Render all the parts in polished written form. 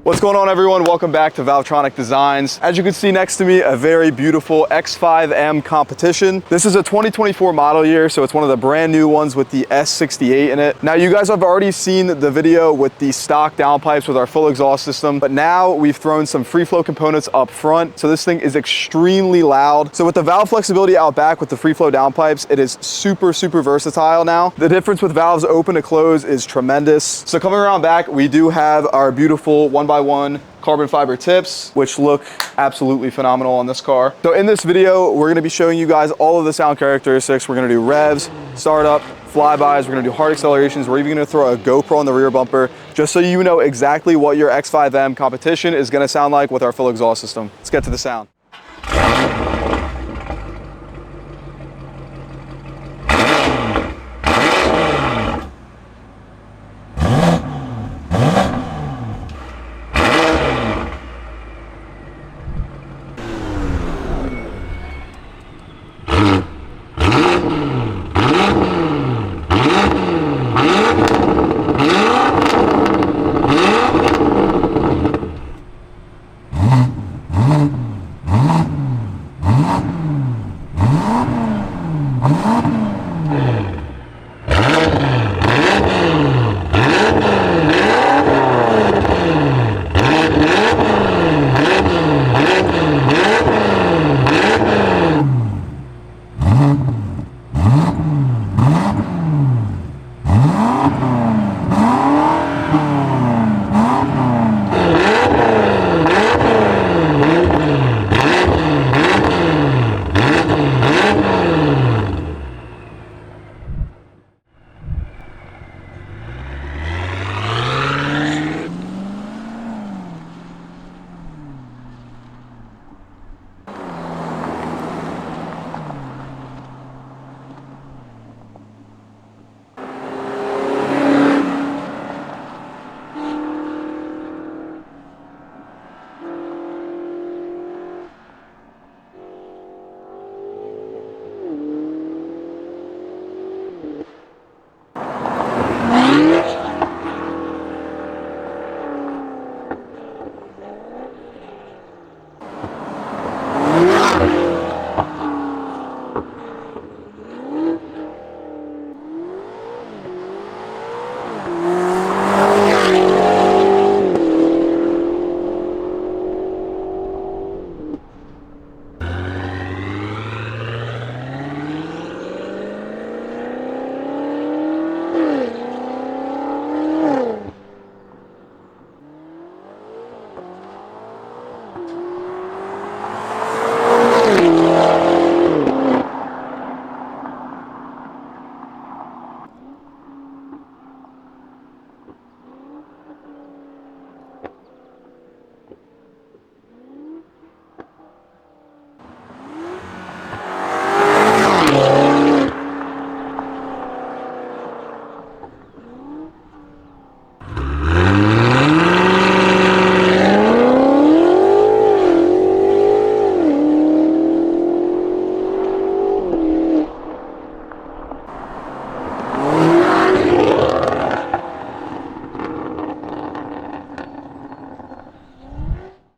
What's going on, everyone? Welcome back to Valvetronic Designs. As you can see next to me, a very beautiful X5M competition. This is a 2024 model year, so it's one of the brand new ones with the S68 in it. Now, you guys have already seen the video with the stock downpipes with our full exhaust system, but now we've thrown some free flow components up front. So this thing is extremely loud. So with the valve flexibility out back with the free flow downpipes, it is super versatile now. The difference with valves open to close is tremendous. So coming around back, we do have our beautiful 1x1 carbon fiber tips, which look absolutely phenomenal on this car. So in this video, we're gonna be showing you guys all of the sound characteristics. We're gonna do revs, startup, flybys, we're gonna do hard accelerations, we're even gonna throw a GoPro on the rear bumper, just so you know exactly what your X5M competition is gonna sound like with our full exhaust system. Let's get to the sound.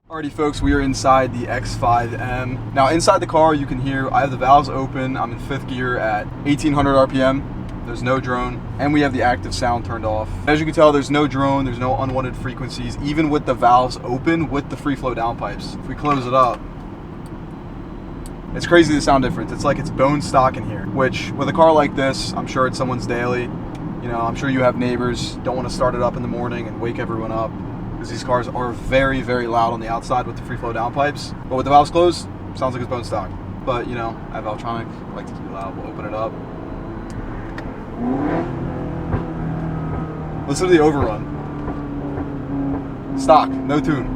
Alrighty folks, we are inside the X5M. Now inside the car you can hear I have the valves open, I'm in 5th gear at 1800 RPM, there's no drone, and we have the active sound turned off. As you can tell, there's no drone, there's no unwanted frequencies, even with the valves open with the free flow downpipes. If we close it up, it's crazy the sound difference. It's like it's bone stock in here, which with a car like this, I'm sure it's someone's daily. You know, I'm sure you have neighbors, don't want to start it up in the morning and wake everyone up, because these cars are very loud on the outside with the free flow downpipes. But with the valves closed, sounds like it's bone stock. But you know, I have Valvetronic, I like to keep it loud. We'll open it up. Listen to the overrun. Stock, no tune.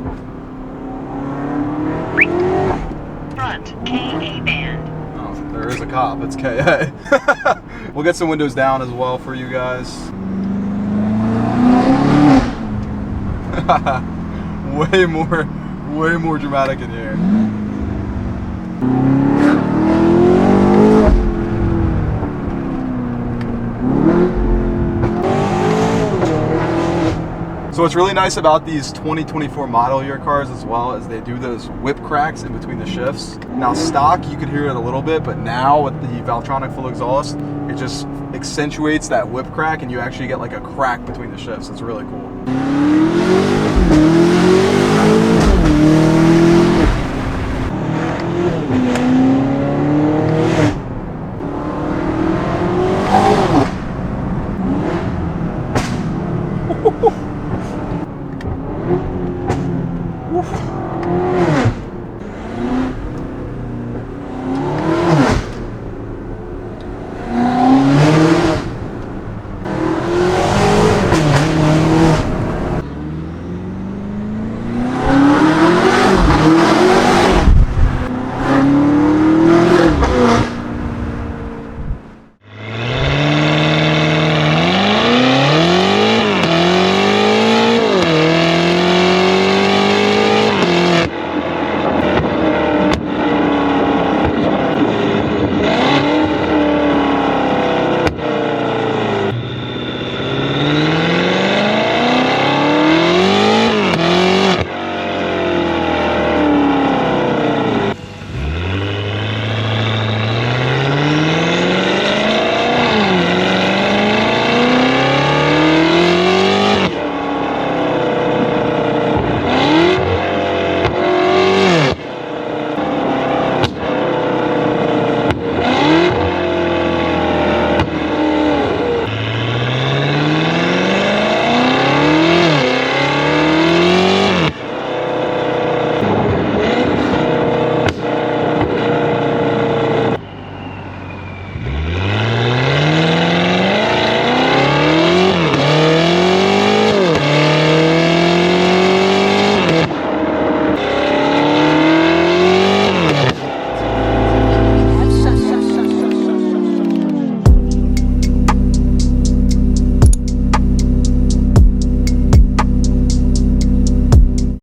Front, KA band. Oh, there is a cop, it's KA. We'll get some windows down as well for you guys. way more dramatic in here. So what's really nice about these 2024 model year cars as well is they do those whip cracks in between the shifts. Now stock, you could hear it a little bit, but now with the Valvetronic full exhaust, it just accentuates that whip crack and you actually get like a crack between the shifts. It's really cool.